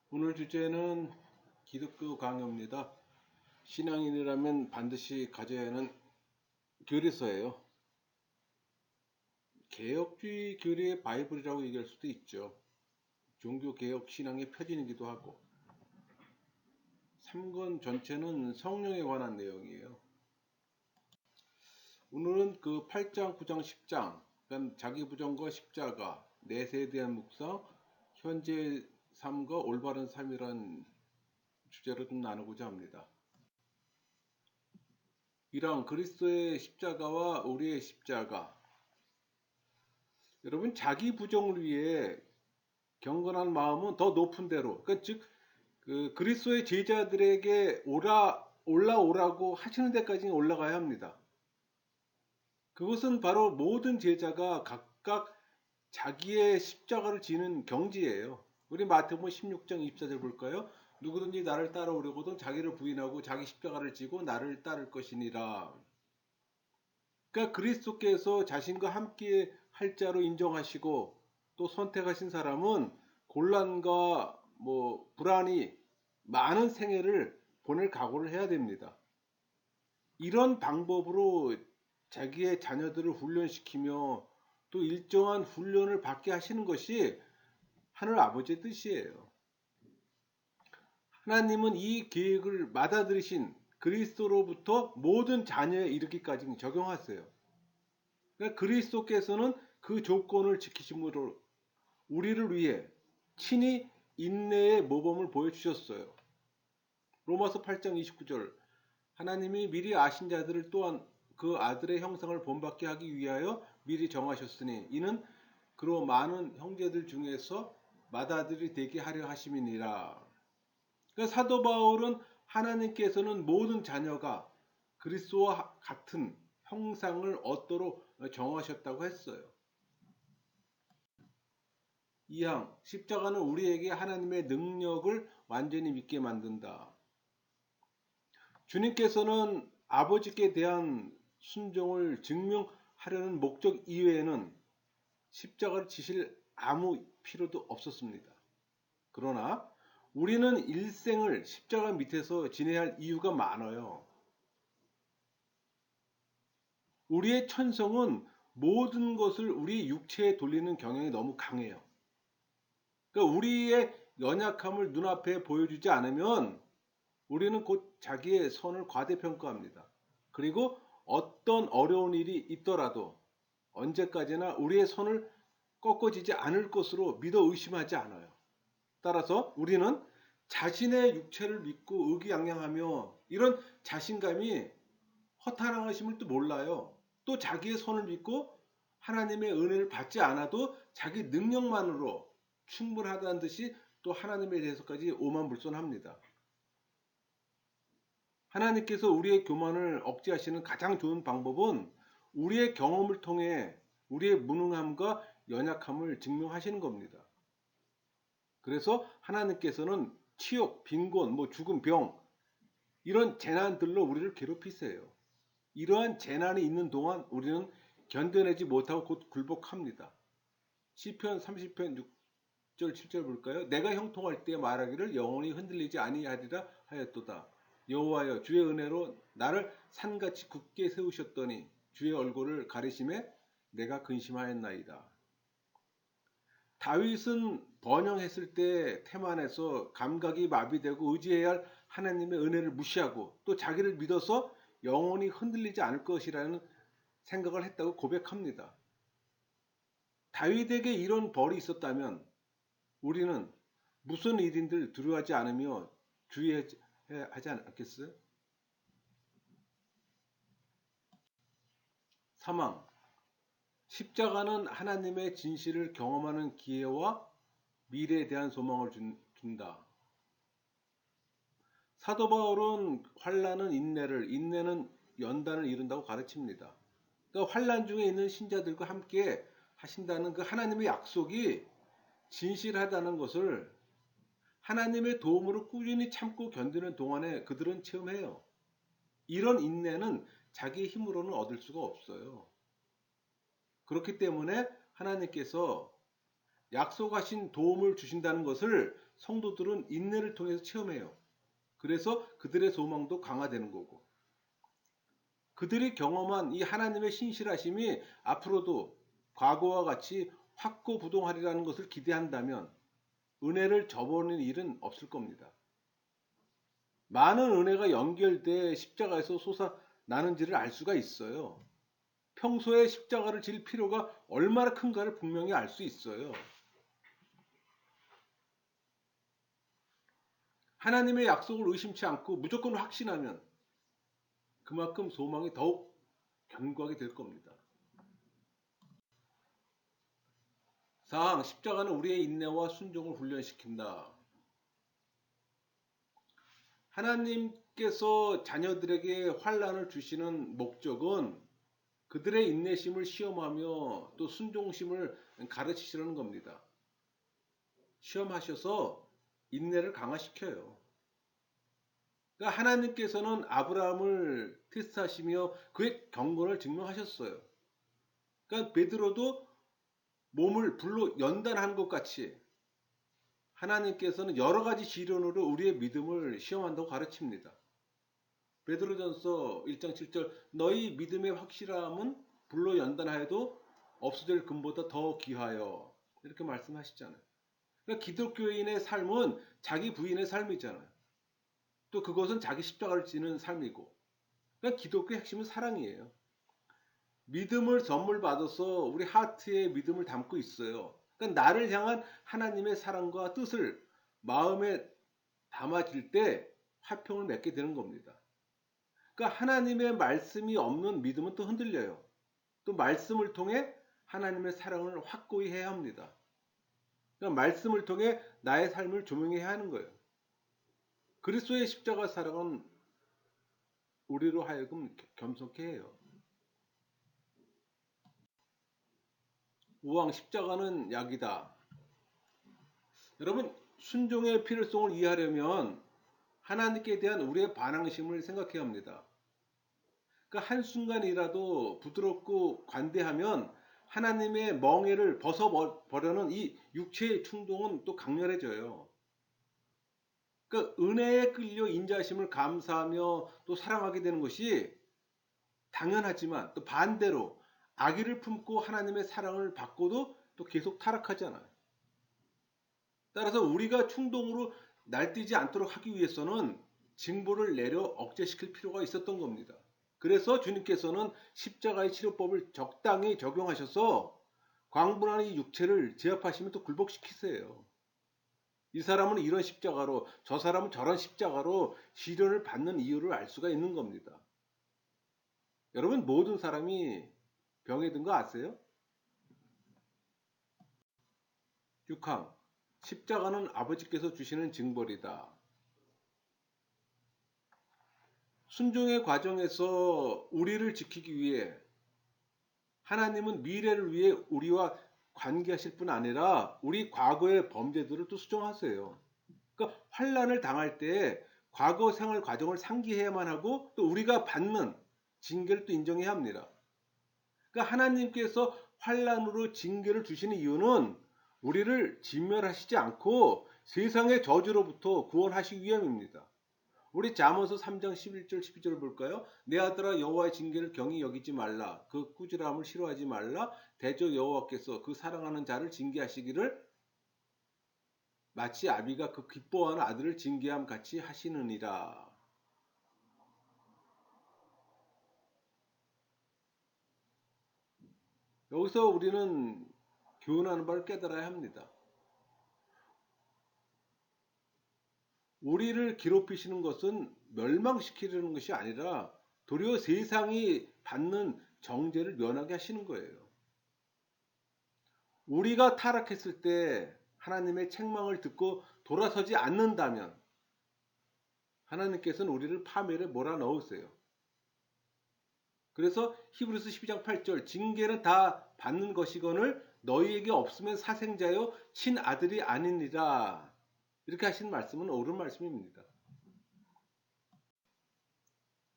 오늘 주제는 기독교 강요입니다. 신앙인이라면 반드시 가져야 하는 교리서예요. 개혁주의 교리의 바이블이라고 얘기할 수도 있죠. 종교개혁 신앙의 표준이기도 하고 3권 전체는 성령에 관한 내용이에요. 오늘은 그 8장, 9장, 10장 그러니까 자기 부정과 십자가, 내세에 대한 묵상, 현재의 삶과 올바른 삶이란 주제로 좀 나누고자 합니다. 1장 그리스도의 십자가와 우리의 십자가. 여러분, 자기 부정을 위해 경건한 마음은 더 높은 데로, 그러니까 즉 그리스도의 제자들에게 올라오라고 하시는 데까지 올라가야 합니다. 그것은 바로 모든 제자가 각각 자기의 십자가를 지는 경지예요. 우리 마태복음 16장 24절 볼까요? 누구든지 나를 따라오려거든 자기를 부인하고 자기 십자가를 지고 나를 따를 것이니라. 그러니까 그리스도께서 자신과 함께 할 자로 인정하시고 또 선택하신 사람은 곤란과 불안이 많은 생애를 보낼 각오를 해야 됩니다. 이런 방법으로 자기의 자녀들을 훈련시키며 또 일정한 훈련을 받게 하시는 것이 하늘 아버지의 뜻이에요. 하나님은 이 계획을 받아들이신 그리스도로부터 모든 자녀에 이르기까지 적용하세요. 그러니까 그리스도께서는 그 조건을 지키심으로 우리를 위해 친히 인내의 모범을 보여주셨어요. 로마서 8장 29절 하나님이 미리 아신 자들을 또한 그 아들의 형상을 본받게 하기 위하여 미리 정하셨으니 이는 그로 많은 형제들 중에서 맏아들이 되게 하려 하심이니라. 그러니까 사도 바울은 하나님께서는 모든 자녀가 그리스도와 같은 형상을 얻도록 정하셨다고 했어요. 2항 십자가는 우리에게 하나님의 능력을 완전히 믿게 만든다. 주님께서는 아버지께 대한 순종을 증명하려는 목적 이외에는 십자가를 지실 아무 필요도 없었습니다. 그러나 우리는 일생을 십자가 밑에서 지내야 할 이유가 많아요. 우리의 천성은 모든 것을 우리 육체에 돌리는 경향이 너무 강해요. 그러니까 우리의 연약함을 눈앞에 보여주지 않으면 우리는 곧 자기의 선을 과대평가합니다. 그리고 어떤 어려운 일이 있더라도 언제까지나 우리의 선을 꺾어지지 않을 것으로 믿어 의심하지 않아요. 따라서 우리는 자신의 육체를 믿고 의기양양하며 이런 자신감이 허탄하심을 또 몰라요. 또 자기의 선을 믿고 하나님의 은혜를 받지 않아도 자기 능력만으로 충분하다는 듯이 또 하나님에 대해서까지 오만불손합니다. 하나님께서 우리의 교만을 억제하시는 가장 좋은 방법은 우리의 경험을 통해 우리의 무능함과 연약함을 증명하시는 겁니다. 그래서 하나님께서는 치욕, 빈곤, 죽음, 병 이런 재난들로 우리를 괴롭히세요. 이러한 재난이 있는 동안 우리는 견뎌내지 못하고 곧 굴복합니다. 시편 30편 6절 7절 볼까요? 내가 형통할 때 말하기를 영원히 흔들리지 아니하리라 하였도다. 여호와여 주의 은혜로 나를 산같이 굳게 세우셨더니 주의 얼굴을 가리심에 내가 근심하였나이다. 다윗은 번영했을 때 태만해서 감각이 마비되고 의지해야 할 하나님의 은혜를 무시하고 또 자기를 믿어서 영원히 흔들리지 않을 것이라는 생각을 했다고 고백합니다. 다윗에게 이런 벌이 있었다면 우리는 무슨 일인들 두려워하지 않으며 주의해야 하지 않겠어요? 사망. 십자가는 하나님의 진실을 경험하는 기회와 미래에 대한 소망을 준다. 사도 바울은 환난은 인내를, 인내는 연단을 이룬다고 가르칩니다. 그러니까 환난 중에 있는 신자들과 함께 하신다는 그 하나님의 약속이 진실하다는 것을 하나님의 도움으로 꾸준히 참고 견디는 동안에 그들은 체험해요. 이런 인내는 자기 힘으로는 얻을 수가 없어요. 그렇기 때문에 하나님께서 약속하신 도움을 주신다는 것을 성도들은 인내를 통해서 체험해요. 그래서 그들의 소망도 강화되는 거고, 그들이 경험한 이 하나님의 신실하심이 앞으로도 과거와 같이 확고부동하리라는 것을 기대한다면 은혜를 저버리는 일은 없을 겁니다. 많은 은혜가 연결돼 십자가에서 솟아나는지를 알 수가 있어요. 평소에 십자가를 질 필요가 얼마나 큰가를 분명히 알 수 있어요. 하나님의 약속을 의심치 않고 무조건 확신하면 그만큼 소망이 더욱 견고하게 될 겁니다. 4. 십자가는 우리의 인내와 순종을 훈련시킨다. 하나님께서 자녀들에게 환난을 주시는 목적은 그들의 인내심을 시험하며 또 순종심을 가르치시려는 겁니다. 시험하셔서 인내를 강화시켜요. 그러니까 하나님께서는 아브라함을 테스트하시며 그의 경건을 증명하셨어요. 그러니까 베드로도 몸을 불로 연단한 것 같이 하나님께서는 여러 가지 시련으로 우리의 믿음을 시험한다고 가르칩니다. 베드로전서 1장 7절 너희 믿음의 확실함은 불로 연단하여도 없어질 금보다 더 귀하여 이렇게 말씀하시잖아요. 그러니까 기독교인의 삶은 자기 부인의 삶이잖아요. 또 그것은 자기 십자가를 지는 삶이고, 그러니까 기독교의 핵심은 사랑이에요. 믿음을 선물 받아서 우리 하트에 믿음을 담고 있어요. 그러니까 나를 향한 하나님의 사랑과 뜻을 마음에 담아질 때 화평을 맺게 되는 겁니다. 그러니까 하나님의 말씀이 없는 믿음은 또 흔들려요. 또 말씀을 통해 하나님의 사랑을 확고히 해야 합니다. 그러니까 말씀을 통해 나의 삶을 조명해야 하는 거예요. 그리스도의 십자가 사랑은 우리로 하여금 겸손케 해요. 우왕 십자가는 약이다. 여러분 순종의 필요성을 이해하려면 하나님께 대한 우리의 반항심을 생각해야 합니다. 그러니까 한순간이라도 부드럽고 관대하면 하나님의 멍에를 벗어버려는 이 육체의 충동은 또 강렬해져요. 그러니까 은혜에 끌려 인자심을 감사하며 또 사랑하게 되는 것이 당연하지만 또 반대로 악의를 품고 하나님의 사랑을 받고도 또 계속 타락하잖아요. 따라서 우리가 충동으로 날뛰지 않도록 하기 위해서는 징벌을 내려 억제시킬 필요가 있었던 겁니다. 그래서 주님께서는 십자가의 치료법을 적당히 적용하셔서 광분한 이 육체를 제압하시면 또 굴복시키세요. 이 사람은 이런 십자가로 저 사람은 저런 십자가로 시련을 받는 이유를 알 수가 있는 겁니다. 여러분 모든 사람이 병에 든 거 아세요? 6항 십자가는 아버지께서 주시는 징벌이다. 순종의 과정에서 우리를 지키기 위해 하나님은 미래를 위해 우리와 관계하실 뿐 아니라 우리 과거의 범죄들을 또 수정하세요. 그러니까 환난을 당할 때 과거 생활 과정을 상기해야만 하고 또 우리가 받는 징계를 또 인정해야 합니다. 그러니까 하나님께서 환난으로 징계를 주시는 이유는 우리를 진멸하시지 않고 세상의 저주로부터 구원하시기 위함입니다. 우리 잠언서 3장 11절 12절을 볼까요? 내 아들아 여호와의 징계를 경히 여기지 말라. 그 꾸지람을 싫어하지 말라. 대저 여호와께서 그 사랑하는 자를 징계하시기를 마치 아비가 그 기뻐하는 아들을 징계함 같이 하시느니라. 여기서 우리는 교훈하는 바를 깨달아야 합니다. 우리를 괴롭히시는 것은 멸망시키려는 것이 아니라 도리어 세상이 받는 정죄를 면하게 하시는 거예요. 우리가 타락했을 때 하나님의 책망을 듣고 돌아서지 않는다면 하나님께서는 우리를 파멸에 몰아넣으세요. 그래서 히브리서 12장 8절 징계는 다 받는 것이거늘 너희에게 없으면 사생자요 친아들이 아니니라. 이렇게 하신 말씀은 옳은 말씀입니다.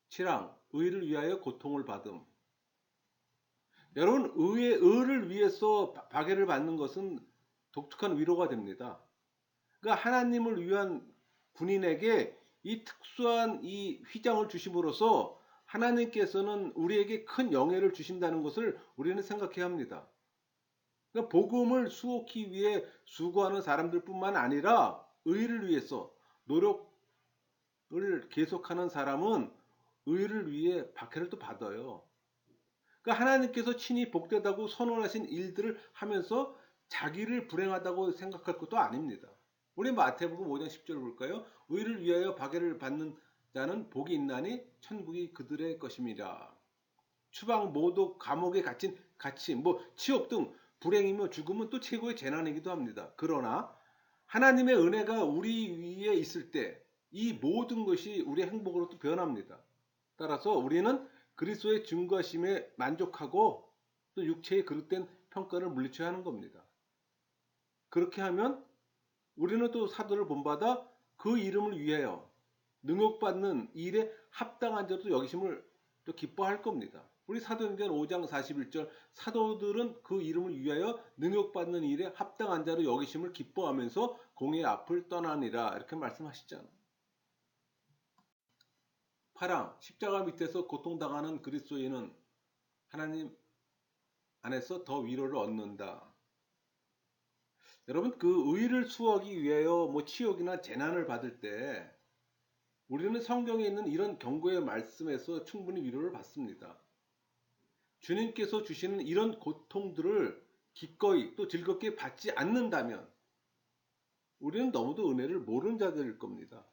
7항 의를 위하여 고통을 받음. 여러분 의를 위해서 박해를 받는 것은 독특한 위로가 됩니다. 그러니까 하나님을 위한 군인에게 이 특수한 이 휘장을 주심으로써 하나님께서는 우리에게 큰 영예를 주신다는 것을 우리는 생각해야 합니다. 그러니까 복음을 수호하기 위해 수고하는 사람들뿐만 아니라 의를 위해서 노력을 계속하는 사람은 의를 위해 박해를 또 받아요. 그러니까 하나님께서 친히 복되다고 선언하신 일들을 하면서 자기를 불행하다고 생각할 것도 아닙니다. 우리 마태복음 5장 10절 볼까요? 의를 위하여 박해를 받는 자는 복이 있나니 천국이 그들의 것임이라. 추방, 모독, 감옥에 갇힌 치욕 등 불행이며 죽음은 또 최고의 재난이기도 합니다. 그러나 하나님의 은혜가 우리 위에 있을 때 이 모든 것이 우리의 행복으로 또 변합니다. 따라서 우리는 그리스도의 증거심에 만족하고 또 육체의 그릇된 평가를 물리쳐야 하는 겁니다. 그렇게 하면 우리는 또 사도를 본받아 그 이름을 위하여 능욕받는 일에 합당한 자로 여기심을 또 기뻐할 겁니다. 우리 사도행전 5장 41절 사도들은 그 이름을 위하여 능욕받는 일에 합당한 자로 여기심을 기뻐하면서 공의 앞을 떠나니라 이렇게 말씀하시잖아요. 8항 십자가 밑에서 고통당하는 그리스도인은 하나님 안에서 더 위로를 얻는다. 여러분 그 의를 수호하기 위하여 치욕이나 재난을 받을 때 우리는 성경에 있는 이런 경고의 말씀에서 충분히 위로를 받습니다. 주님께서 주시는 이런 고통들을 기꺼이 또 즐겁게 받지 않는다면 우리는 너무도 은혜를 모르는 자들일 겁니다.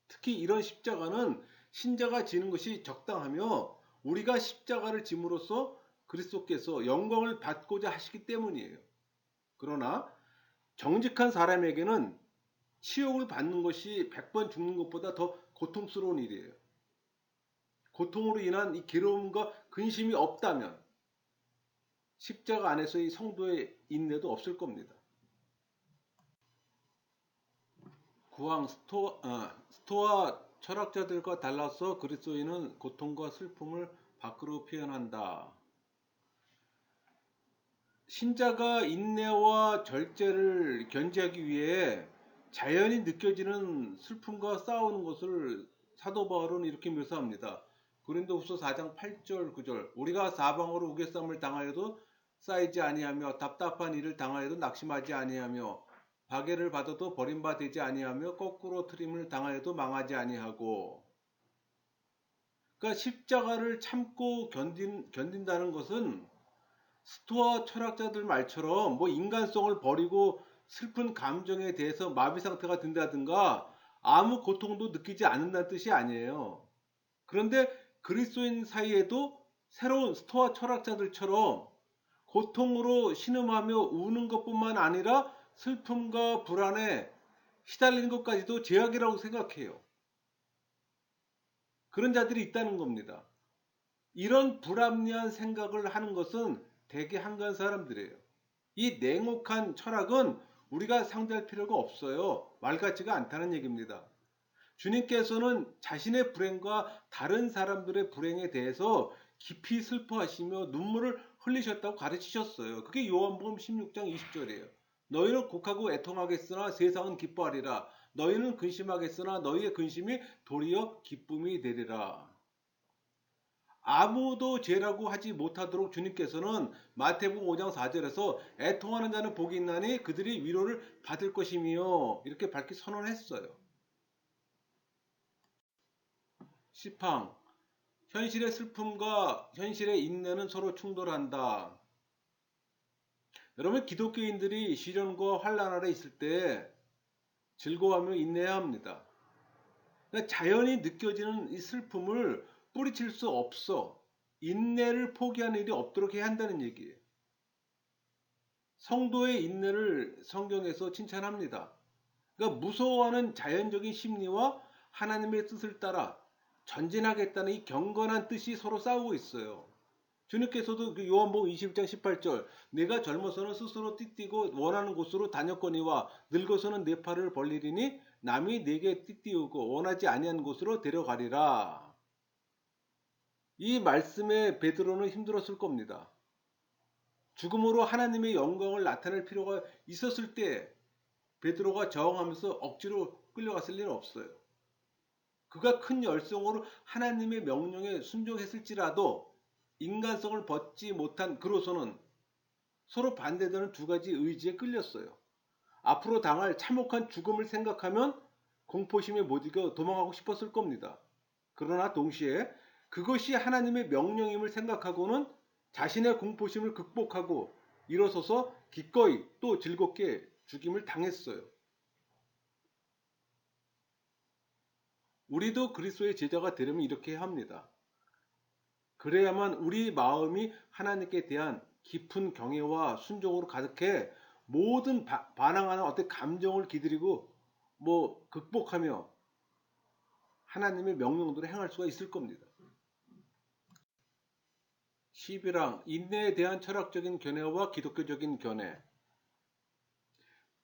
특히 이런 십자가는 신자가 지는 것이 적당하며 우리가 십자가를 짐으로써 그리스도께서 영광을 받고자 하시기 때문이에요. 그러나 정직한 사람에게는 치욕을 받는 것이 100번 죽는 것보다 더 고통스러운 일이에요. 고통으로 인한 이 괴로움과 근심이 없다면 십자가 안에서의 성도의 인내도 없을 겁니다. 구왕 스토아 철학자들과 달라서 그리스도인은 고통과 슬픔을 밖으로 표현한다. 신자가 인내와 절제를 견지하기 위해 자연히 느껴지는 슬픔과 싸우는 것을 사도 바울은 이렇게 묘사합니다. 고린도후서 4장 8절 9절 우리가 사방으로 우겨쌈을 당하여도 쌓이지 아니하며 답답한 일을 당하여도 낙심하지 아니하며 박해를 받아도 버림받지 아니하며 거꾸로 트림을 당하여도 망하지 아니하고. 그러니까 십자가를 참고 견딘다는 것은 스토아 철학자들 말처럼 인간성을 버리고 슬픈 감정에 대해서 마비 상태가 든다든가 아무 고통도 느끼지 않는다는 뜻이 아니에요. 그런데 그리스도인 사이에도 새로운 스토아 철학자들처럼 고통으로 신음하며 우는 것뿐만 아니라 슬픔과 불안에 시달리는 것까지도 죄악이라고 생각해요. 그런 자들이 있다는 겁니다. 이런 불합리한 생각을 하는 것은 대개 한가한 사람들이에요. 이 냉혹한 철학은 우리가 상대할 필요가 없어요. 말 같지가 않다는 얘기입니다. 주님께서는 자신의 불행과 다른 사람들의 불행에 대해서 깊이 슬퍼하시며 눈물을 흘리셨다고 가르치셨어요. 그게 요한복음 16장 20절이에요. 너희는 곡하고 애통하겠으나 세상은 기뻐하리라. 너희는 근심하겠으나 너희의 근심이 도리어 기쁨이 되리라. 아무도 죄라고 하지 못하도록 주님께서는 마태복음 5장 4절에서 애통하는 자는 복이 있나니 그들이 위로를 받을 것이며 이렇게 밝히 선언했어요. 10항 현실의 슬픔과 현실의 인내는 서로 충돌한다. 여러분 기독교인들이 시련과 환난 아래 있을 때 즐거워하며 인내해야 합니다. 그러니까 자연히 느껴지는 이 슬픔을 뿌리칠 수 없어. 인내를 포기하는 일이 없도록 해야 한다는 얘기예요. 성도의 인내를 성경에서 칭찬합니다. 그러니까 무서워하는 자연적인 심리와 하나님의 뜻을 따라 전진하겠다는 이 경건한 뜻이 서로 싸우고 있어요. 주님께서도 그 요한복음 21장 18절 내가 젊어서는 스스로 띠뛰고 원하는 곳으로 다녔거니와 늙어서는 내 팔을 벌리리니 남이 내게 띠띠우고 원하지 아니한 곳으로 데려가리라. 이 말씀에 베드로는 힘들었을 겁니다. 죽음으로 하나님의 영광을 나타낼 필요가 있었을 때 베드로가 저항하면서 억지로 끌려갔을 리는 없어요. 그가 큰 열성으로 하나님의 명령에 순종했을지라도 인간성을 벗지 못한 그로서는 서로 반대되는 두 가지 의지에 끌렸어요. 앞으로 당할 참혹한 죽음을 생각하면 공포심에 못 이겨 도망하고 싶었을 겁니다. 그러나 동시에 그것이 하나님의 명령임을 생각하고는 자신의 공포심을 극복하고 일어서서 기꺼이 또 즐겁게 죽임을 당했어요. 우리도 그리스도의 제자가 되려면 이렇게 해야 합니다. 그래야만 우리 마음이 하나님께 대한 깊은 경외와 순종으로 가득해 모든 반항하는 어떤 감정을 기다리고 극복하며 하나님의 명령대로 행할 수가 있을 겁니다. 11항 인내에 대한 철학적인 견해와 기독교적인 견해.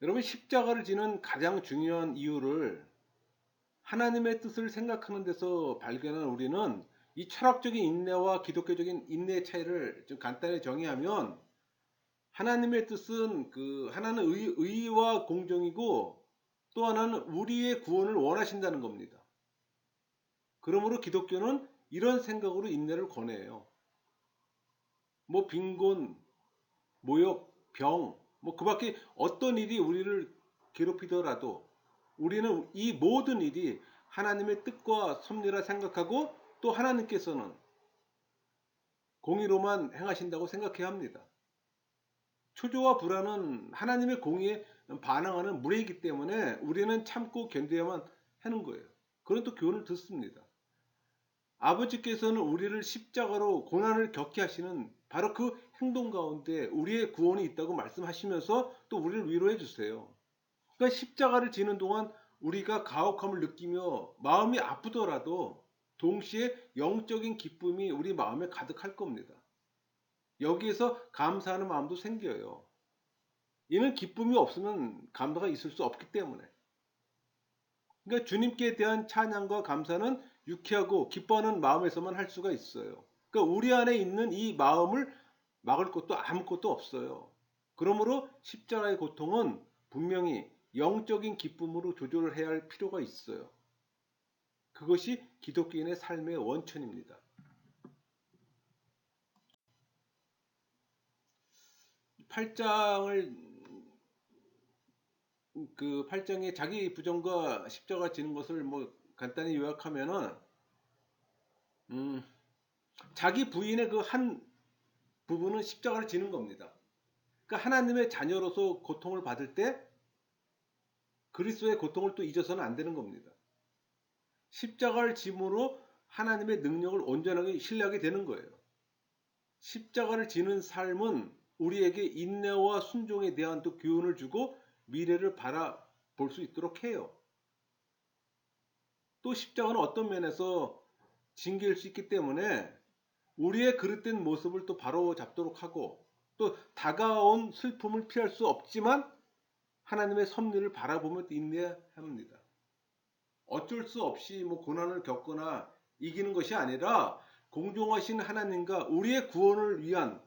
여러분 십자가를 지는 가장 중요한 이유를 하나님의 뜻을 생각하는 데서 발견한 우리는 이 철학적인 인내와 기독교적인 인내의 차이를 좀 간단히 정의하면 하나님의 뜻은 하나는 의와 공정이고 또 하나는 우리의 구원을 원하신다는 겁니다. 그러므로 기독교는 이런 생각으로 인내를 권해요. 빈곤, 모욕, 병, 그 밖에 어떤 일이 우리를 괴롭히더라도 우리는 이 모든 일이 하나님의 뜻과 섭리라 생각하고 또 하나님께서는 공의로만 행하신다고 생각해야 합니다. 초조와 불안은 하나님의 공의에 반항하는 무례이기 때문에 우리는 참고 견뎌야만 하는 거예요. 그런 또 교훈을 듣습니다. 아버지께서는 우리를 십자가로 고난을 겪게 하시는 바로 그 행동 가운데 우리의 구원이 있다고 말씀하시면서 또 우리를 위로해 주세요. 그러니까 십자가를 지는 동안 우리가 가혹함을 느끼며 마음이 아프더라도 동시에 영적인 기쁨이 우리 마음에 가득할 겁니다. 여기에서 감사하는 마음도 생겨요. 이는 기쁨이 없으면 감사가 있을 수 없기 때문에. 그러니까 주님께 대한 찬양과 감사는 유쾌하고 기뻐하는 마음에서만 할 수가 있어요. 그러니까 우리 안에 있는 이 마음을 막을 것도 아무것도 없어요. 그러므로 십자가의 고통은 분명히 영적인 기쁨으로 조절을 해야 할 필요가 있어요. 그것이 기독교인의 삶의 원천입니다. 8장의 자기 부정과 십자가 지는 것을 간단히 요약하면은 자기 부인의 그 한 부분은 십자가를 지는 겁니다. 그러니까 하나님의 자녀로서 고통을 받을 때 그리스도의 고통을 또 잊어서는 안 되는 겁니다. 십자가를 짐으로 하나님의 능력을 온전하게 신뢰하게 되는 거예요. 십자가를 지는 삶은 우리에게 인내와 순종에 대한 또 교훈을 주고 미래를 바라볼 수 있도록 해요. 또 십자가는 어떤 면에서 징계일 수 있기 때문에 우리의 그릇된 모습을 또 바로 잡도록 하고 또 다가온 슬픔을 피할 수 없지만 하나님의 섭리를 바라보며 인내해야 합니다. 어쩔 수 없이 고난을 겪거나 이기는 것이 아니라 공정하신 하나님과 우리의 구원을 위한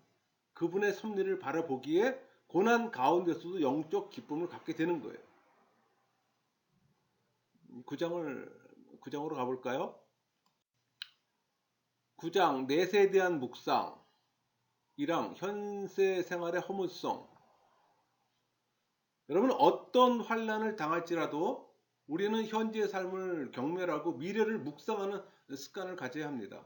그분의 섭리를 바라보기에 고난 가운데서도 영적 기쁨을 갖게 되는 거예요. 9장으로 가볼까요? 9장 내세에 대한 묵상 1항 현세 생활의 허무성. 여러분 어떤 환난을 당할지라도 우리는 현재의 삶을 경멸하고 미래를 묵상하는 습관을 가져야 합니다.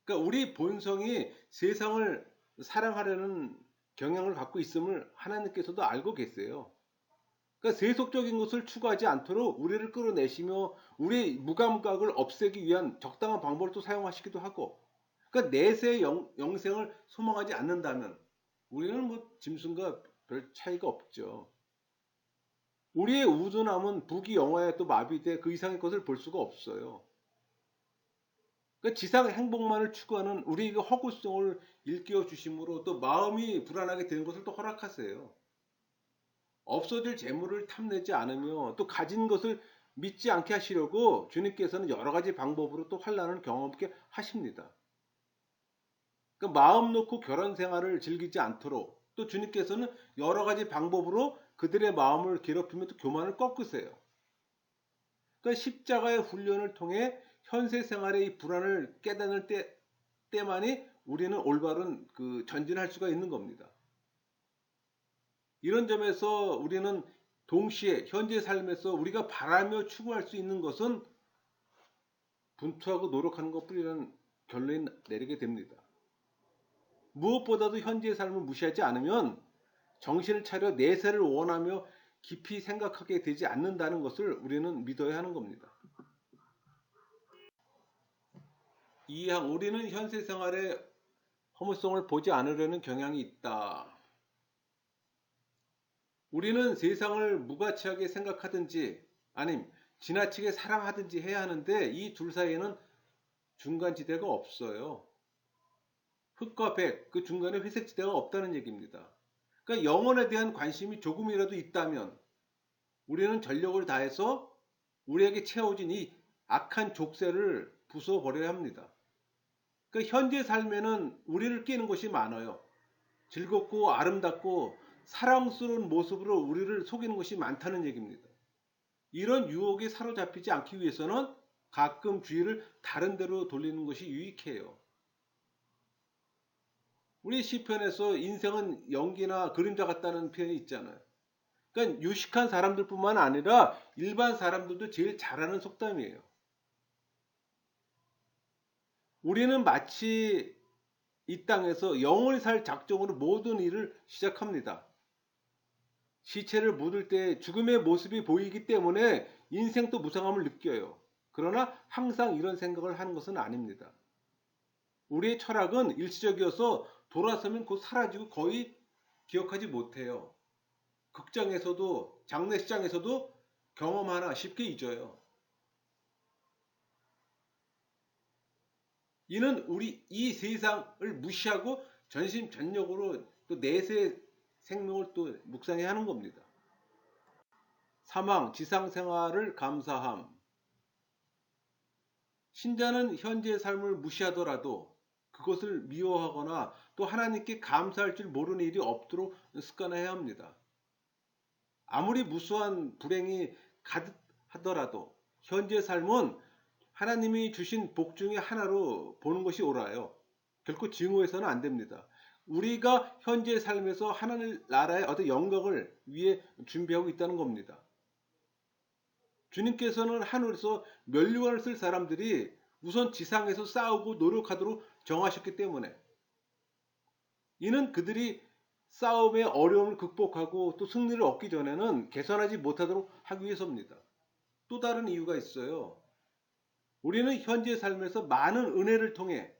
그러니까 우리 본성이 세상을 사랑하려는 경향을 갖고 있음을 하나님께서도 알고 계세요. 그러니까 세속적인 것을 추구하지 않도록 우리를 끌어내시며 우리 무감각을 없애기 위한 적당한 방법을 또 사용하시기도 하고, 그러니까 내세의 영생을 소망하지 않는다면 우리는 짐승과 별 차이가 없죠. 우리의 우둔함은 부귀영화에 또 마비돼 그 이상의 것을 볼 수가 없어요. 그러니까 지상 행복만을 추구하는 우리에게 허구성을 일깨워 주심으로 또 마음이 불안하게 되는 것을 또 허락하세요. 없어질 재물을 탐내지 않으며 또 가진 것을 믿지 않게 하시려고 주님께서는 여러 가지 방법으로 또 환난을 경험하게 하십니다. 그러니까 마음 놓고 결혼 생활을 즐기지 않도록 또 주님께서는 여러 가지 방법으로 그들의 마음을 괴롭히며 또 교만을 꺾으세요. 그러니까 십자가의 훈련을 통해 현세 생활의 이 불안을 깨닫는 때만이 우리는 올바른 전진할 수가 있는 겁니다. 이런 점에서 우리는 동시에 현재 삶에서 우리가 바라며 추구할 수 있는 것은 분투하고 노력하는 것뿐이라는 결론이 내리게 됩니다. 무엇보다도 현재의 삶을 무시하지 않으면 정신을 차려 내세를 원하며 깊이 생각하게 되지 않는다는 것을 우리는 믿어야 하는 겁니다. 이항, 우리는 현세 생활의 허무성을 보지 않으려는 경향이 있다. 우리는 세상을 무가치하게 생각하든지 아님 지나치게 사랑하든지 해야 하는데 이 둘 사이에는 중간지대가 없어요. 흑과 백, 그 중간에 회색지대가 없다는 얘기입니다. 그러니까 영혼에 대한 관심이 조금이라도 있다면 우리는 전력을 다해서 우리에게 채워진 이 악한 족쇄를 부숴버려야 합니다. 그러니까 현재 삶에는 우리를 깨는 것이 많아요. 즐겁고 아름답고 사랑스러운 모습으로 우리를 속이는 것이 많다는 얘기입니다. 이런 유혹에 사로잡히지 않기 위해서는 가끔 주의를 다른 데로 돌리는 것이 유익해요. 우리 시편에서 인생은 연기나 그림자 같다는 표현이 있잖아요. 그러니까 유식한 사람들뿐만 아니라 일반 사람들도 제일 잘하는 속담이에요. 우리는 마치 이 땅에서 영원히 살 작정으로 모든 일을 시작합니다. 시체를 묻을 때 죽음의 모습이 보이기 때문에 인생도 무상함을 느껴요. 그러나 항상 이런 생각을 하는 것은 아닙니다. 우리의 철학은 일시적이어서 돌아서면 곧 사라지고 거의 기억하지 못해요. 극장에서도 장례식장에서도 경험 하나 쉽게 잊어요. 이는 우리 이 세상을 무시하고 전심전력으로 또 내세 생명을 또 묵상해야 하는 겁니다. 사망, 지상생활을 감사함. 신자는 현재의 삶을 무시하더라도 그것을 미워하거나 또 하나님께 감사할 줄 모르는 일이 없도록 습관해야 합니다. 아무리 무수한 불행이 가득하더라도 현재 삶은 하나님이 주신 복 중에 하나로 보는 것이 옳아요. 결코 증오해서는 안 됩니다. 우리가 현재 삶에서 하나님 나라의 어떤 영광을 위해 준비하고 있다는 겁니다. 주님께서는 하늘에서 면류관을 쓸 사람들이 우선 지상에서 싸우고 노력하도록 정하셨기 때문에 이는 그들이 싸움의 어려움을 극복하고 또 승리를 얻기 전에는 개선하지 못하도록 하기 위해서입니다. 또 다른 이유가 있어요. 우리는 현재 삶에서 많은 은혜를 통해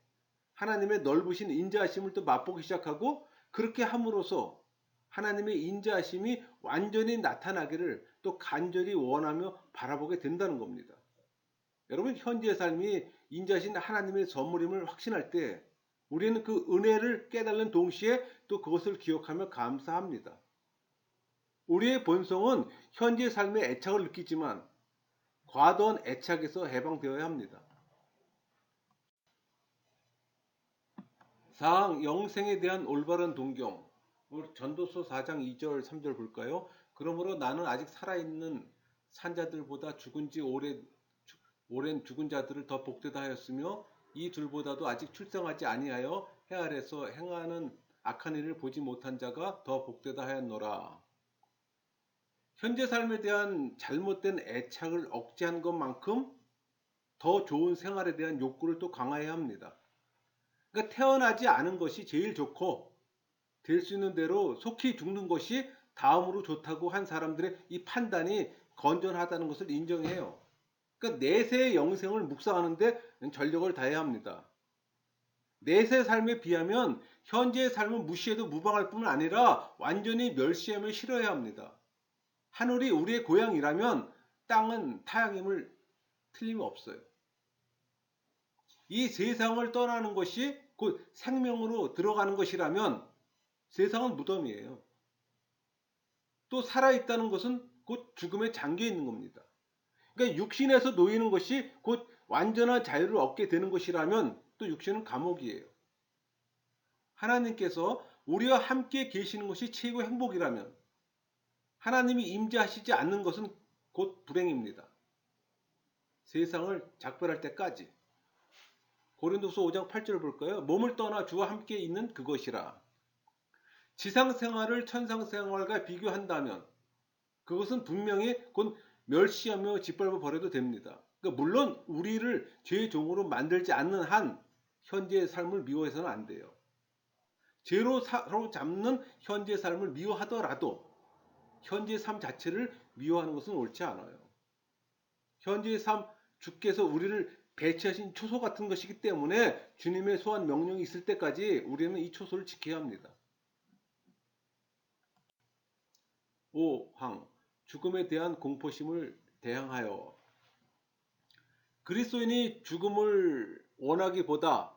하나님의 넓으신 인자하심을 또 맛보기 시작하고 그렇게 함으로써 하나님의 인자하심이 완전히 나타나기를 또 간절히 원하며 바라보게 된다는 겁니다. 여러분 현재의 삶이 인자하신 하나님의 선물임을 확신할 때 우리는 그 은혜를 깨달는 동시에 또 그것을 기억하며 감사합니다. 우리의 본성은 현재 삶의 애착을 느끼지만 과도한 애착에서 해방되어야 합니다. 사항 영생에 대한 올바른 동경. 전도서 4장 2절 3절 볼까요? 그러므로 나는 아직 살아있는 산자들보다 죽은 지 오랜 죽은 자들을 더 복되다 하였으며 이 둘보다도 아직 출생하지 아니하여 해 아래서 행하는 악한 일을 보지 못한 자가 더 복되다 하였노라. 현재 삶에 대한 잘못된 애착을 억제한 것만큼 더 좋은 생활에 대한 욕구를 또 강화해야 합니다. 그러니까 태어나지 않은 것이 제일 좋고 될 수 있는 대로 속히 죽는 것이 다음으로 좋다고 한 사람들의 이 판단이 건전하다는 것을 인정해요. 그러니까 내세의 영생을 묵상하는데 전력을 다해야 합니다. 내세 삶에 비하면 현재의 삶은 무시해도 무방할 뿐만 아니라 완전히 멸시하며 싫어야 합니다. 하늘이 우리의 고향이라면 땅은 타향임을 틀림없어요. 이 세상을 떠나는 것이 곧 생명으로 들어가는 것이라면 세상은 무덤이에요. 또 살아있다는 것은 곧 죽음에 잠겨 있는 겁니다. 그러니까 육신에서 놓이는 것이 곧 완전한 자유를 얻게 되는 것이라면 또 육신은 감옥이에요. 하나님께서 우리와 함께 계시는 것이 최고 행복이라면 하나님이 임재하시지 않는 것은 곧 불행입니다. 세상을 작별할 때까지. 고린도서 5장 8절 볼까요? 몸을 떠나 주와 함께 있는 그것이라. 지상 생활을 천상 생활과 비교한다면 그것은 분명히 곧 멸시하며 짓밟아 버려도 됩니다. 그러니까 물론 우리를 죄의 종으로 만들지 않는 한 현재의 삶을 미워해서는 안 돼요. 죄로 사로잡는 현재의 삶을 미워하더라도 현재의 삶 자체를 미워하는 것은 옳지 않아요. 현재의 삶, 주께서 우리를 배치하신 초소 같은 것이기 때문에 주님의 소환 명령이 있을 때까지 우리는 이 초소를 지켜야 합니다. 5항 죽음에 대한 공포심을 대항하여. 그리스도인이 죽음을 원하기보다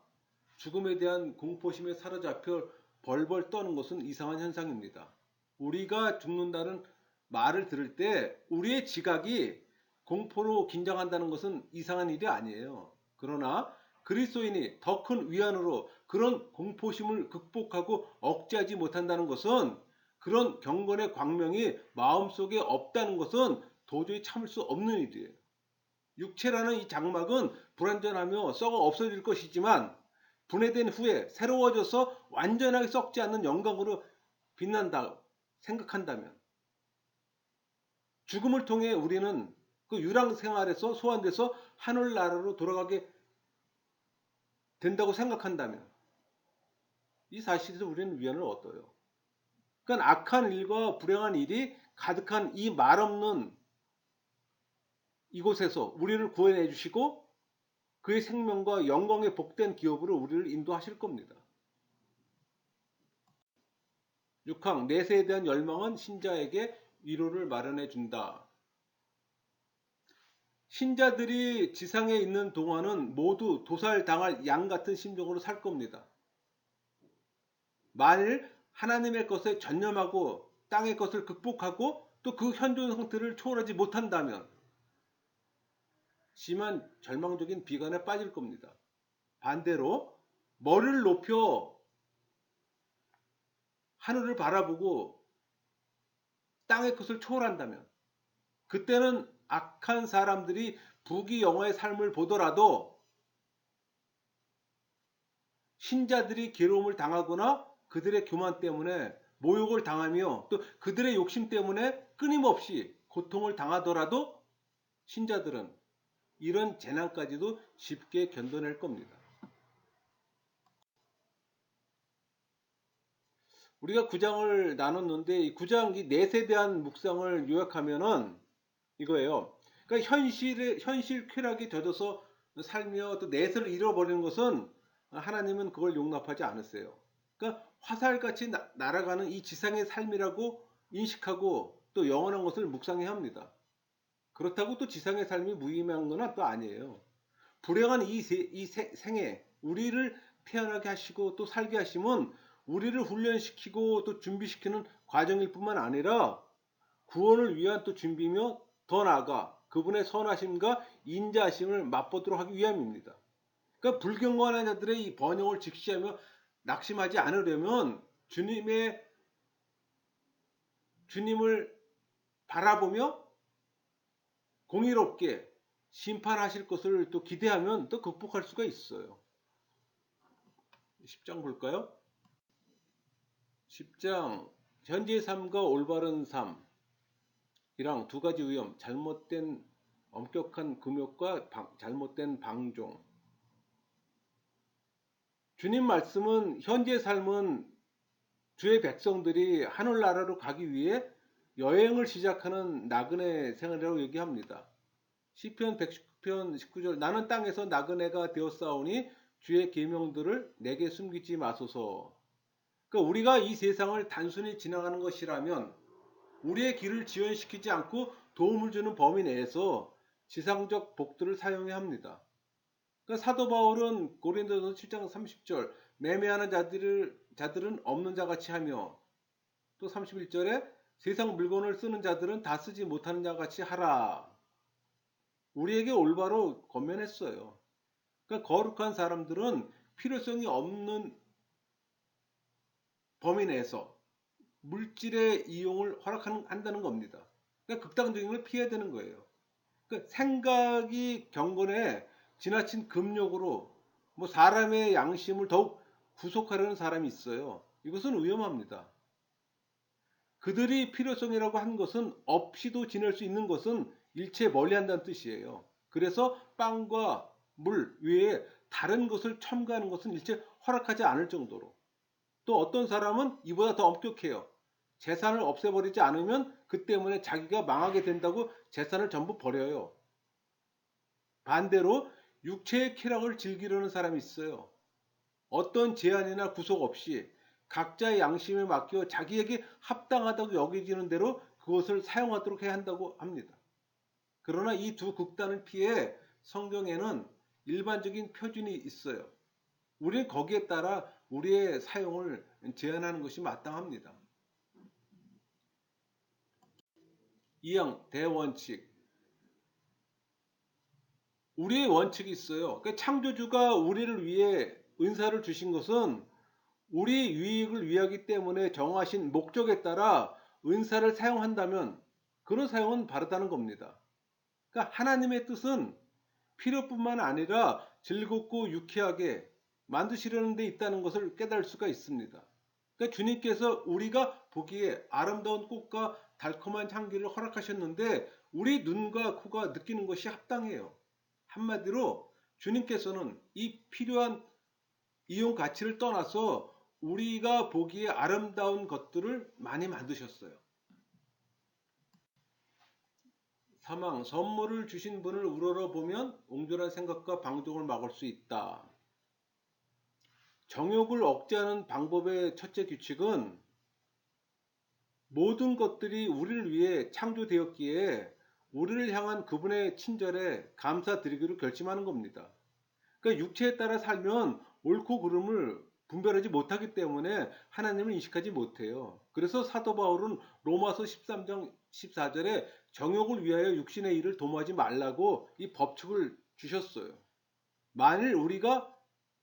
죽음에 대한 공포심에 사로잡혀 벌벌 떠는 것은 이상한 현상입니다. 우리가 죽는다는 말을 들을 때 우리의 지각이 공포로 긴장한다는 것은 이상한 일이 아니에요. 그러나 그리스도인이 더 큰 위안으로 그런 공포심을 극복하고 억제하지 못한다는 것은, 그런 경건의 광명이 마음속에 없다는 것은 도저히 참을 수 없는 일이에요. 육체라는 이 장막은 불완전하며 썩어 없어질 것이지만 분해된 후에 새로워져서 완전하게 썩지 않는 영광으로 빛난다 생각한다면, 죽음을 통해 우리는 그 유랑 생활에서 소환돼서 하늘나라로 돌아가게 된다고 생각한다면 이 사실에서 우리는 위안을 얻어요. 그러니까 악한 일과 불행한 일이 가득한 이 말없는 이곳에서 우리를 구원해 주시고 그의 생명과 영광의 복된 기업으로 우리를 인도하실 겁니다. 6항 내세에 대한 열망은 신자에게 위로를 마련해 준다. 신자들이 지상에 있는 동안은 모두 도살당할 양 같은 심정으로 살 겁니다. 만일 하나님의 것에 전념하고 땅의 것을 극복하고 또 그 현존 상태를 초월하지 못한다면 심한 절망적인 비관에 빠질 겁니다. 반대로 머리를 높여 하늘을 바라보고 땅의 것을 초월한다면 그때는 악한 사람들이 부귀영화의 삶을 보더라도 신자들이 괴로움을 당하거나 그들의 교만 때문에 모욕을 당하며 또 그들의 욕심 때문에 끊임없이 고통을 당하더라도 신자들은 이런 재난까지도 쉽게 견뎌낼 겁니다. 우리가 9장을 나눴는데 이 9장 이 넷에 대한 묵상을 요약하면은 이거예요. 그러니까 현실 쾌락에 젖어서 살며 또 넷을 잃어버리는 것은 하나님은 그걸 용납하지 않으세요. 그러니까 화살같이 날아가는 이 지상의 삶이라고 인식하고 또 영원한 것을 묵상해야 합니다. 그렇다고 또 지상의 삶이 무의미한 건 또 아니에요. 불행한 이 생에 우리를 태어나게 하시고 또 살게 하심은 우리를 훈련시키고 또 준비시키는 과정일 뿐만 아니라 구원을 위한 또 준비며 더 나아가 그분의 선하심과 인자하심을 맛보도록 하기 위함입니다. 그러니까 불경건한 자들의 이 번영을 직시하며 낙심하지 않으려면 주님을 바라보며 공의롭게 심판하실 것을 또 기대하면 또 극복할 수가 있어요. 10장 볼까요? 10장 현재의 삶과 올바른 삶이랑 두 가지 위험, 잘못된 엄격한 금욕과 잘못된 방종. 주님 말씀은 현재의 삶은 주의 백성들이 하늘나라로 가기 위해 여행을 시작하는 나그네 생활이라고 얘기합니다. 시편 119편 19절 나는 땅에서 나그네가 되었사오니 주의 계명들을 내게 숨기지 마소서. 그러니까 우리가 이 세상을 단순히 지나가는 것이라면 우리의 길을 지연시키지 않고 도움을 주는 범위 내에서 지상적 복들을 사용해야 합니다. 그러니까 사도 바울은 고린도서 7장 30절 매매하는 자들은 없는 자같이 하며 또 31절에 세상 물건을 쓰는 자들은 다 쓰지 못하는 자같이 하라. 우리에게 올바로 권면했어요. 그러니까 거룩한 사람들은 필요성이 없는 범위 내에서 물질의 이용을 허락한다는 겁니다. 그러니까 극단적인 걸 피해야 되는 거예요. 그러니까 생각이 경건에 지나친 금욕으로 뭐 사람의 양심을 더욱 구속하려는 사람이 있어요. 이것은 위험합니다. 그들이 필요성이라고 한 것은 없이도 지낼 수 있는 것은 일체 멀리한다는 뜻이에요. 그래서 빵과 물 외에 다른 것을 첨가하는 것은 일체 허락하지 않을 정도로. 또 어떤 사람은 이보다 더 엄격해요. 재산을 없애버리지 않으면 그 때문에 자기가 망하게 된다고 재산을 전부 버려요. 반대로 육체의 쾌락을 즐기려는 사람이 있어요. 어떤 제한이나 구속 없이 각자의 양심에 맡겨 자기에게 합당하다고 여겨지는 대로 그것을 사용하도록 해야 한다고 합니다. 그러나 이 두 극단을 피해 성경에는 일반적인 표준이 있어요. 우리는 거기에 따라 우리의 사용을 제한하는 것이 마땅합니다. 이형 대원칙. 우리의 원칙이 있어요. 그러니까 창조주가 우리를 위해 은사를 주신 것은 우리 유익을 위하기 때문에 정하신 목적에 따라 은사를 사용한다면 그런 사용은 바르다는 겁니다. 그러니까 하나님의 뜻은 필요뿐만 아니라 즐겁고 유쾌하게 만드시려는 데 있다는 것을 깨달을 수가 있습니다. 그러니까 주님께서 우리가 보기에 아름다운 꽃과 달콤한 향기를 허락하셨는데 우리 눈과 코가 느끼는 것이 합당해요. 한마디로 주님께서는 이 필요한 이용 가치를 떠나서 우리가 보기에 아름다운 것들을 많이 만드셨어요. 사망, 선물을 주신 분을 우러러보면 옹졸한 생각과 방종을 막을 수 있다. 정욕을 억제하는 방법의 첫째 규칙은 모든 것들이 우리를 위해 창조되었기에 우리를 향한 그분의 친절에 감사드리기로 결심하는 겁니다. 그러니까 육체에 따라 살면 옳고 그름을 분별하지 못하기 때문에 하나님을 인식하지 못해요. 그래서 사도 바울은 로마서 13장 14절에 정욕을 위하여 육신의 일을 도모하지 말라고 이 법칙을 주셨어요. 만일 우리가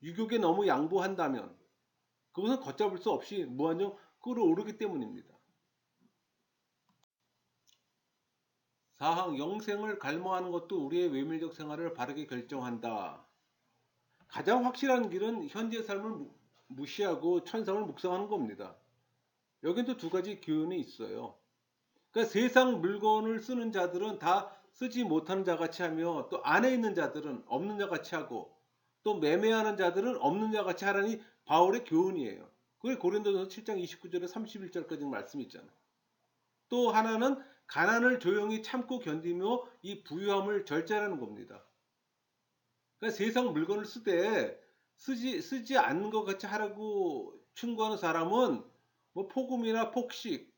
유욕에 너무 양보한다면 그것은 걷잡을 수 없이 무한정 끌어오르기 때문입니다. 사항 영생을 갈망하는 것도 우리의 외면적 생활을 바르게 결정한다. 가장 확실한 길은 현재 삶을 무시하고 천상을 묵상하는 겁니다. 여기도 두 가지 교훈이 있어요. 그러니까 세상 물건을 쓰는 자들은 다 쓰지 못하는 자같이 하며 또 안에 있는 자들은 없는 자같이 하고 또 매매하는 자들은 없는 자같이 하라니 바울의 교훈이에요. 그게 고린도전서 7장 29절에 31절까지 말씀이 있잖아요. 또 하나는 가난을 조용히 참고 견디며 이 부유함을 절제하는 겁니다. 그러니까 세상 물건을 쓰지 않는 것 같이 하라고 충고하는 사람은 뭐 폭음이나 폭식,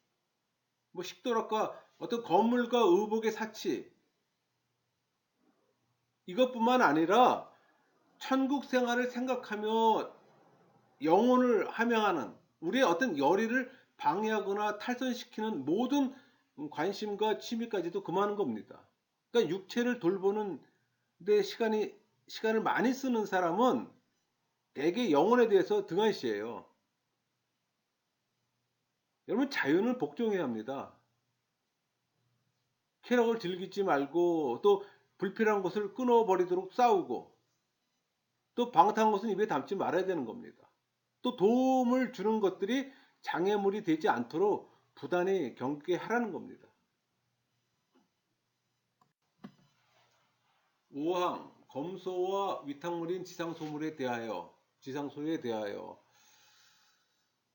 뭐 식도락과 어떤 건물과 의복의 사치 이것뿐만 아니라 천국 생활을 생각하며 영혼을 함양하는 우리의 어떤 열의를 방해하거나 탈선시키는 모든 관심과 취미까지도 금하는 겁니다. 그러니까 육체를 돌보는 데 시간을 많이 쓰는 사람은 대개 영혼에 대해서 등한시해요. 여러분 자유는 복종해야 합니다. 쾌락을 즐기지 말고 또 불필요한 것을 끊어버리도록 싸우고 또 방탕한 것은 입에 담지 말아야 되는 겁니다. 또 도움을 주는 것들이 장애물이 되지 않도록 부단히 경계하라는 겁니다. 5항 검소와 위탁물인 지상소에 대하여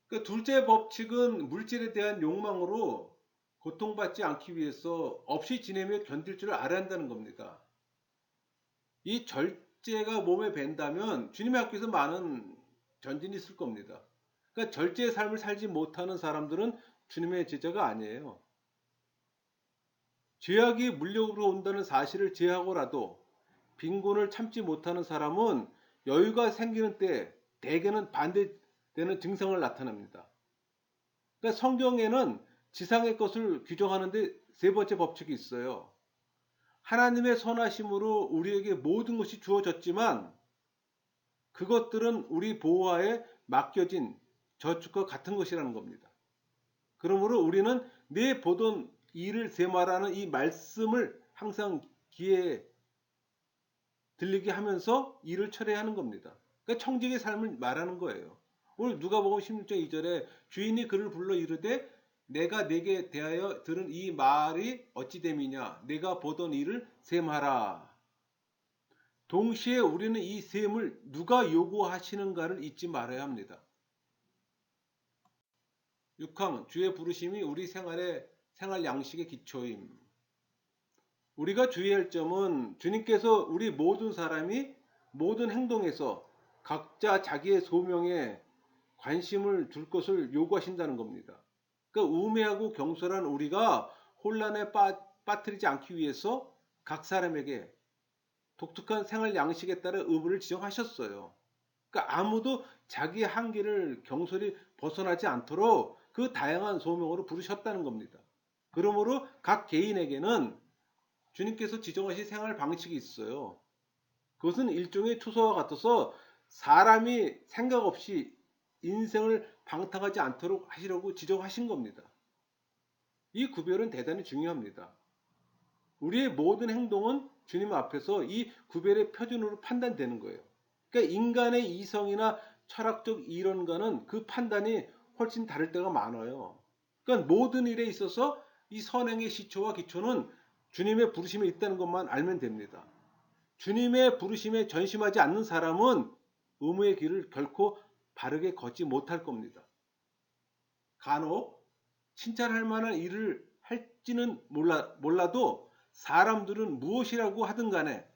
그 둘째 법칙은 물질에 대한 욕망으로 고통받지 않기 위해서 없이 지내며 견딜 줄 알아야 한다는 겁니다. 이 절제가 몸에 밴다면 주님의 학교에서 많은 전진이 있을 겁니다. 그러니까 절제의 삶을 살지 못하는 사람들은 주님의 제자가 아니에요. 죄악이 물려오러 온다는 사실을 제하고라도 빈곤을 참지 못하는 사람은 여유가 생기는 때 대개는 반대되는 증상을 나타냅니다. 그러니까 성경에는 지상의 것을 규정하는데 세 번째 법칙이 있어요. 하나님의 선하심으로 우리에게 모든 것이 주어졌지만 그것들은 우리 보호하에 맡겨진 저축과 같은 것이라는 겁니다. 그러므로 우리는 내 보던 이를 세마라는 이 말씀을 항상 귀에 들리게 하면서 일을 처리하는 겁니다. 그러니까 청직의 삶을 말하는 거예요. 오늘 누가복음 16장 2절에 주인이 그를 불러 이르되 내가 네게 대하여 들은 이 말이 어찌 됨이냐 내가 보던 일을 셈하라. 동시에 우리는 이 셈을 누가 요구하시는가를 잊지 말아야 합니다. 6항 주의 부르심이 우리 생활 양식의 기초임. 우리가 주의할 점은 주님께서 우리 모든 사람이 모든 행동에서 각자 자기의 소명에 관심을 둘 것을 요구하신다는 겁니다. 그러니까 우매하고 경솔한 우리가 혼란에 빠뜨리지 않기 위해서 각 사람에게 독특한 생활 양식에 따라 의무를 지정하셨어요. 그러니까 아무도 자기 한계를 경솔히 벗어나지 않도록 그 다양한 소명으로 부르셨다는 겁니다. 그러므로 각 개인에게는 주님께서 지정하신 생활 방식이 있어요. 그것은 일종의 투서와 같아서 사람이 생각 없이 인생을 방탕하지 않도록 하시려고 지정하신 겁니다. 이 구별은 대단히 중요합니다. 우리의 모든 행동은 주님 앞에서 이 구별의 표준으로 판단되는 거예요. 그러니까 인간의 이성이나 철학적 이론과는 그 판단이 훨씬 다를 때가 많아요. 그러니까 모든 일에 있어서 이 선행의 시초와 기초는 주님의 부르심에 있다는 것만 알면 됩니다. 주님의 부르심에 전심하지 않는 사람은 의무의 길을 결코 바르게 걷지 못할 겁니다. 간혹 칭찬할 만한 일을 할지는 몰라도 사람들은 무엇이라고 하든 간에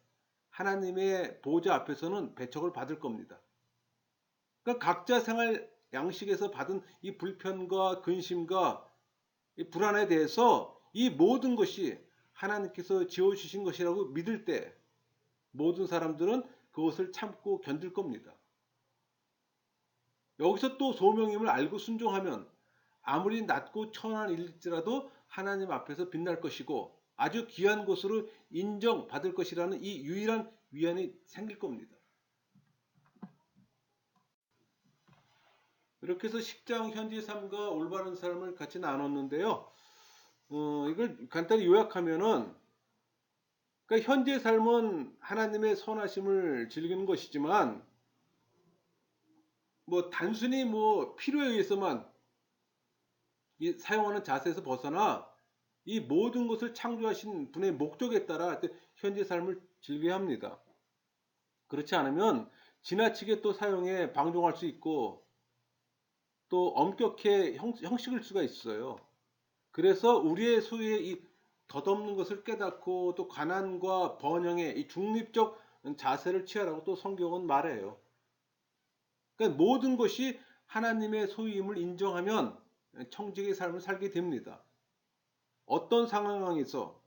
하나님의 보좌 앞에서는 배척을 받을 겁니다. 그러니까 각자 생활 양식에서 받은 이 불편과 근심과 이 불안에 대해서 이 모든 것이 하나님께서 지어주신 것이라고 믿을 때 모든 사람들은 그것을 참고 견딜 겁니다. 여기서 또 소명임을 알고 순종하면 아무리 낮고 천한 일일지라도 하나님 앞에서 빛날 것이고 아주 귀한 것으로 인정받을 것이라는 이 유일한 위안이 생길 겁니다. 이렇게 해서 식장 현지 삶과 올바른 삶을 같이 나눴는데요. 이걸 간단히 요약하면은 그러니까 현재 삶은 하나님의 선하심을 즐기는 것이지만 뭐 단순히 뭐 필요에 의해서만 이 사용하는 자세에서 벗어나 이 모든 것을 창조하신 분의 목적에 따라 현재 삶을 즐겨야 합니다. 그렇지 않으면 지나치게 또 사용해 방종할 수 있고 또 엄격해 형식일 수가 있어요. 그래서 우리의 소유의 이 덧없는 것을 깨닫고 또 가난과 번영의 이 중립적 자세를 취하라고 또 성경은 말해요. 그러니까 모든 것이 하나님의 소유임을 인정하면 청지기의 삶을 살게 됩니다. 어떤 상황에서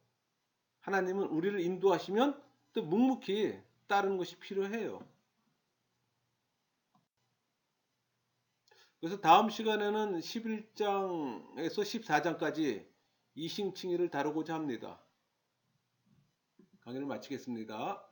하나님은 우리를 인도하시면 또 묵묵히 따르는 것이 필요해요. 그래서 다음 시간에는 11장에서 14장까지 이싱칭의를 다루고자 합니다. 강의를 마치겠습니다.